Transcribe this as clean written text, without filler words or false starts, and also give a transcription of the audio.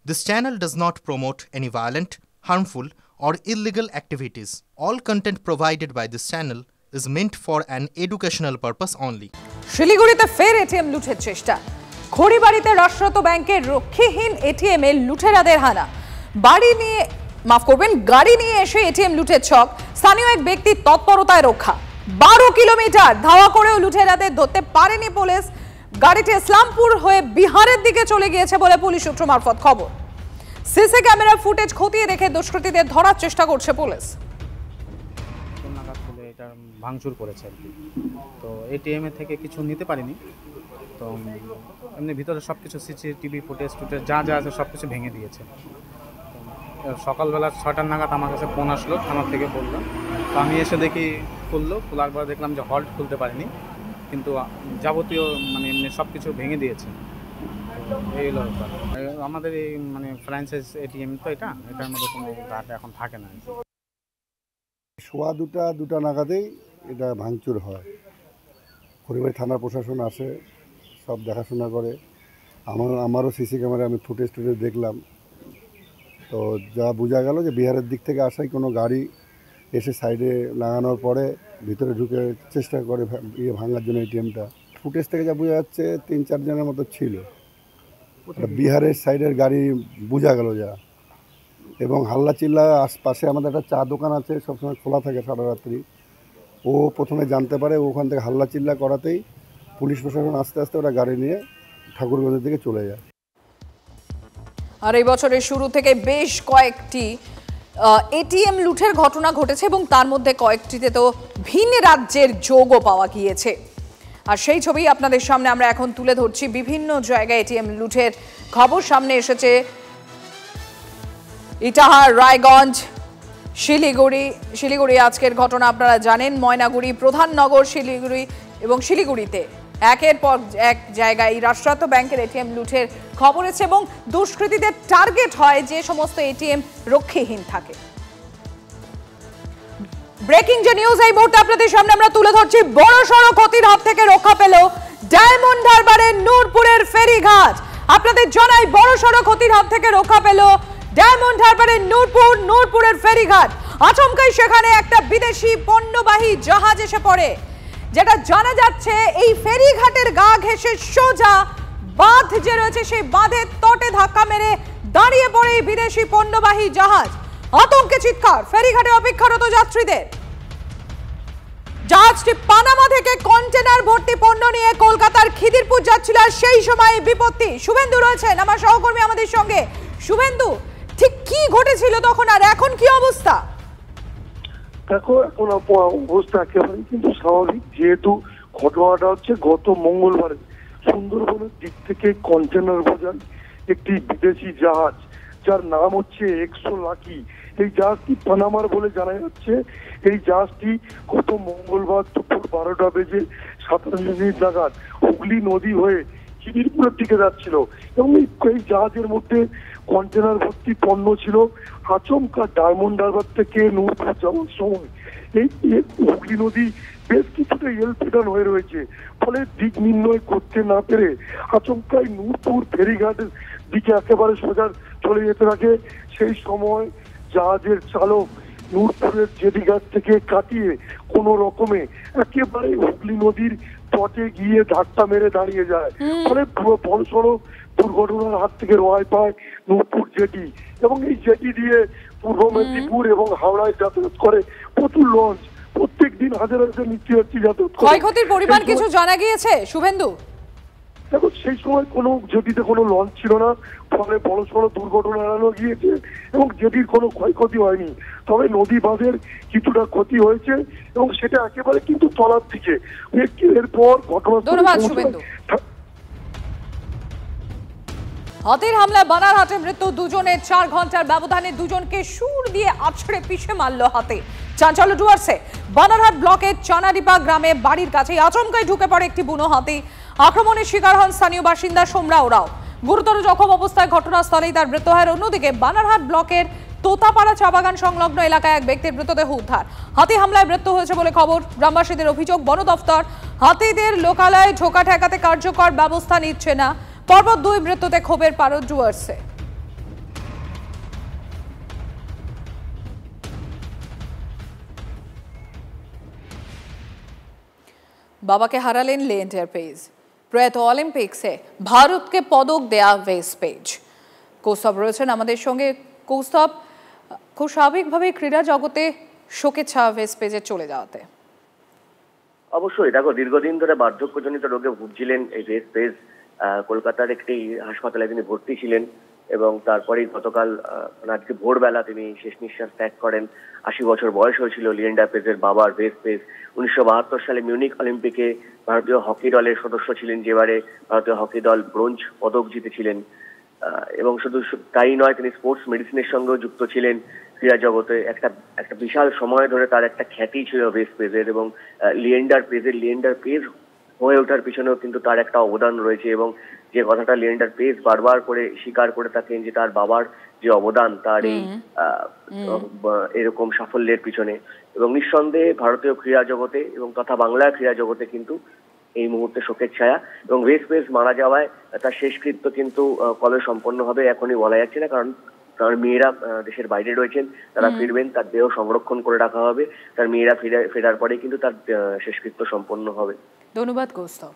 This channel does not promote any violent, harmful, or illegal activities. All content provided by this channel is meant for an educational purpose only. শিলিগুড়িতে ফের ATM লুটের চেষ্টা। খড়িবাড়িতে রাষ্ট্রায়ত্ত ব্যাংকের রক্ষীহীন ATM এ লুটেরাদের হানা। গাড়ি নিয়ে এসে এটিএম লুটের ছক। স্থানীয় এক ব্যক্তি তৎপরতায় রক্ষা। 12 কিলোমিটার ধাওয়া করেও লুটেরাদের ধরতে পারেনি পুলিশ। গাড়িটি ইসলামপুর হয়ে বিহারের দিকে চলে গিয়েছে বলে পুলিশ সূত্র মারফত খবর। সিসি ক্যামেরার ফুটেজ খতিয়ে দেখে দুষ্কৃতীদের ধরার চেষ্টা করছে পুলিশ। এটা ভাঙচুর করেছে আর কি, তো এটিএম থেকে কিছু নিতে পারিনি, তো এমনি ভিতরে সব কিছু সিসিটিভি ফুটেজ যা আছে সব কিছু ভেঙে দিয়েছে। সকালবেলা 6টার নাগাদ আমার কাছে ফোন আসলো, থানা থেকে বললো, তো আমি এসে দেখি খোলার পর দেখলাম যে হল্ট খুলতে পারিনি, কিন্তু যাবতীয় এমনি সব কিছু ভেঙে দিয়েছে। এই হলো ব্যাপার। আমাদের এই ফ্র্যাঞ্চাইজ এটিএম তো এটার মধ্যে কোনো গার্ড এখন থাকে না। সোয়া দুটা নাগাদেই এটা ভাঙচুর হয়। খড়িবাড়ি থানার প্রশাসন আসে, সব দেখাশোনা করে। আমারও সিসি ক্যামেরায় আমি ফুটেজ দেখলাম, তো যা বোঝা গেল যে বিহারের দিক থেকে আসাই কোনো গাড়ি এসে সাইডে লাগানোর পরে ভিতরে ঢুকে চেষ্টা করে ভাঙার জন্য এটিএমটা। ফুটেজ থেকে যা বোঝা যাচ্ছে 3-4 জনের মতো ছিল। বিহারের সাইডের গাড়ি বোঝা গেল যা, এবং হাল্লা চিল্লা। আশপাশে আমাদের একটা চা দোকান আছে, সবসময় খোলা থাকে সারা রাত্রি। ও প্রথমে জানতে পারে, ওখান থেকে হাল্লা চিল্লা করাতেই পুলিশ প্রশাসন আস্তে আস্তে ওরা গাড়ি নিয়ে ঠাকুরগঞ্জের দিকে চলে যায়। আর এই বছরের শুরু থেকে বেশ কয়েকটি এটিএম লুটের ঘটনা ঘটেছে এবং তার মধ্যে কয়েকটিতে তো ভিন্ন রাজ্যের যোগও পাওয়া গিয়েছে। আর সেই ছবি আপনাদের সামনে আমরা এখন তুলে ধরছি। বিভিন্ন জায়গায় এটিএম লুটের খবর সামনে এসেছে। ইটাহার, রায়গঞ্জ, শিলিগুড়ি আজকের ঘটনা আপনারা জানেন। ময়নাগুড়ি, প্রধাননগর, শিলিগুড়ি এবং শিলিগুড়িতে একের পর এক জায়গায় রাষ্ট্রায়ত্ত ব্যাংকের এটিএম লুটের খবর এসেছে এবং দুষ্কৃতীদের টার্গেট হয় যে সমস্ত এটিএম রক্ষীহীন থাকে। ব্রেকিং যে নিউজ এই মুহূর্তে আপনাদের সামনে আমরা তুলে ধরছি। বড় সড় ক্ষতির হাত থেকে রক্ষা পেল ডায়মন্ড হারবারের নূরপুরের ফেরিঘাট। আপনাদের জানাই, বড় সড় ক্ষতির হাত থেকে রক্ষা পেল ডায়মন্ড হারবারের নূরপুরের ফেরিঘাট। আচমকাই সেখানে একটা বিদেশি পণ্যবাহী জাহাজ এসে পড়ে। যেটা জানা যাচ্ছে, এই ফেরিঘাটের গা ঘেঁষে সোজা বাঁধ যে রয়েছে সেই বাঁধের তটে ধাক্কা মেরে দাঁড়িয়ে পড়ে এই বিদেশি পণ্যবাহী জাহাজ। আতঙ্কে চিৎকার ফেরিঘাটে অপেক্ষারত যাত্রীদের। জাহাজটি পানামা থেকে কন্টেনার ভর্তি পণ্য নিয়ে কলকাতার খিদিরপুর যাচ্ছিল, আর সেই সময় বিপত্তি। শুভেন্দু রয়েছেন আমার সহকর্মী আমাদের সঙ্গে। শুভেন্দু, ঠিক কি ঘটেছিল তখন আর এখন কি অবস্থা? দেখো, এখন অবস্থা একেবারে কিন্তু স্বাভাবিক, যেহেতু ঘটনাটা হচ্ছে গত মঙ্গলবারে সুন্দরবনের দিক থেকে কন্টেনার বোঝাই একটি বিদেশি জাহাজ, যার নাম হচ্ছে এক্সো লাকি। এই জাহাজটি পানামার বলে জানা যাচ্ছে। এই জাহাজটি গত মঙ্গলবার দুপুর 12:57 নাগাদ হুগলি নদী হয়ে খিদিরপুরের দিকে যাচ্ছিল এবং এই জাহাজের মধ্যে কন্টেনার ভর্তি পণ্য ছিল। আচমকা ডায়মন্ড হারবার থেকে নূরপুর যাওয়ার সময় এই হুগলি নদী বেশ কিছুটা এলপেটান হয়ে রয়েছে, ফলে দিক নির্ণয় করতে না পেরে আচমকাই নূরপুর ফেরিঘাটের দিকে একেবারে সোজা চলে যেতে থাকে। সেই সময় জাহাজের চালক নূরপুরের জেটিঘাট থেকে কাটিয়ে কোনো রকমে একেবারে হুগলি নদীর তটে গিয়ে ধাক্কা মেরে দাঁড়িয়ে যায়। ফলে পুরো বড়সড় দুর্ঘটনার হাত থেকে রেহাই পায় নূরপুর জেটি, এবং এই জেটি দিয়ে পূর্ব মেদিনীপুর এবং হাওড়ায় যাতায়াত করে প্রচুর লঞ্চ। প্রত্যেক দিন হাজার হাজার নিত্যযাত্রী যাতায়াত করে। ক্ষয়ক্ষতির পরিমাণ কিছু জানা গিয়েছে শুভেন্দু? দেখো, সেই সময় কোনো জেটিতে কোনো লঞ্চ ছিল না, ফলে বড়সড় দুর্ঘটনা এড়ানো গিয়েছে এবং জেটির কোনো ক্ষয়ক্ষতি হয়নি। তবে নদী বাঁধের কিছুটা ক্ষতি হয়েছে এবং সেটা একেবারে কিন্তু তলার দিকে। এরপর হাতির হামলায় বানারহাটে মৃত্যু দুজনের। 4 ঘন্টার ব্যবধানে দুজনকে সুর দিয়ে আছড়ে পিষে মারল হাতি। চাঞ্চল্য ডুয়ার্সে বানারহাট ব্লকের চানাডিপা গ্রামে বাড়ির কাছে আচমকাই ঢুকে পড়ে একটি বুনো হাতি। আক্রমণের শিকার হন স্থানীয় বাসিন্দা সোমরা ওরাও। গুরুতর জখম অবস্থায় ঘটনাস্থলেই তার মৃত্যু হয়। অন্যদিকে বানারহাট ব্লকের তোতাপাড়া চা বাগান সংলগ্ন এলাকায় এক ব্যক্তির মৃতদেহ উদ্ধার। হাতি হামলায় মৃত্যু হয়েছে বলে খবর। গ্রামবাসীদের অভিযোগ, বন দফতর হাতিদের লোকালয়ে ঢোকা ঠেকাতে কার্যকর ব্যবস্থা নিচ্ছে না। পর্বত 2 মৃত্যুতে ক্ষোভের পারদ ডুয়ার্সে। বাবাকে হারালেন লিয়েন্ডার পেজ। প্রয়াত অলিম্পিক্সে ভারতকে পদক দেয়া ওয়েস্ট পেজ। কৌস্তব রয়েছেন আমাদের সঙ্গে। কৌস্তব, খুব স্বাভাবিকভাবে ক্রীড়া জগতে শোকের ছায়া ওয়েস্ট পেজের চলে যাওয়াতে। অবশ্যই দেখো, দীর্ঘদিন ধরে বার্ধক্যজনিত রোগে ভুগছিলেন এই ওয়েস্ট পেজ। কলকাতার একটি হাসপাতালে তিনি ভর্তি ছিলেন এবং তারপরেই গতকাল আজকে ভোরবেলা তিনি শেষ নিঃশ্বাস ত্যাগ করেন। 80 বছর বয়স হয়েছিল লিয়েন্ডার পেজের বাবার। ওয়েস্ট পেজ 1972 সালে মিউনিক অলিম্পিকে ভারতীয় হকি দলের সদস্য ছিলেন, যেবারে ভারতীয় হকি দল ব্রোঞ্জ পদক জিতেছিলেন। এবং শুধু তাই নয়, তিনি স্পোর্টস মেডিসিনের সঙ্গেও যুক্ত ছিলেন। ক্রীড়া জগতে একটা বিশাল সময় ধরে তার একটা খ্যাতি ছিল ওয়েস্ট পেজের, এবং লিয়েন্ডার পেজ হয়ে ওঠার পিছনেও কিন্তু তার একটা অবদান রয়েছে। এবং যে কথাটা লিয়েন্ডার পেজ বারবার করে স্বীকার করে থাকেন, যে তার বাবার যে অবদান তার এই এরকম সাফল্যের পিছনে। এবং নিঃসন্দেহে ভারতীয় ক্রীড়া জগতে এবং তথা বাংলার ক্রীড়া জগতে কিন্তু এই মুহূর্তে শোকের ছায়া। এবং ওয়েস্ট পেজ মারা যাওয়ায় তার শেষকৃত্য কিন্তু কবে সম্পন্ন হবে এখনই বলা যাচ্ছে না, কারণ তার মেয়েরা দেশের বাইরে রয়েছেন, তারা ফিরবেন, তার দেহ সংরক্ষণ করে রাখা হবে। তার মেয়েরা ফেরার পরে কিন্তু তার শেষকৃত্য সম্পন্ন হবে। ধন্যবাদ কৌস্তব।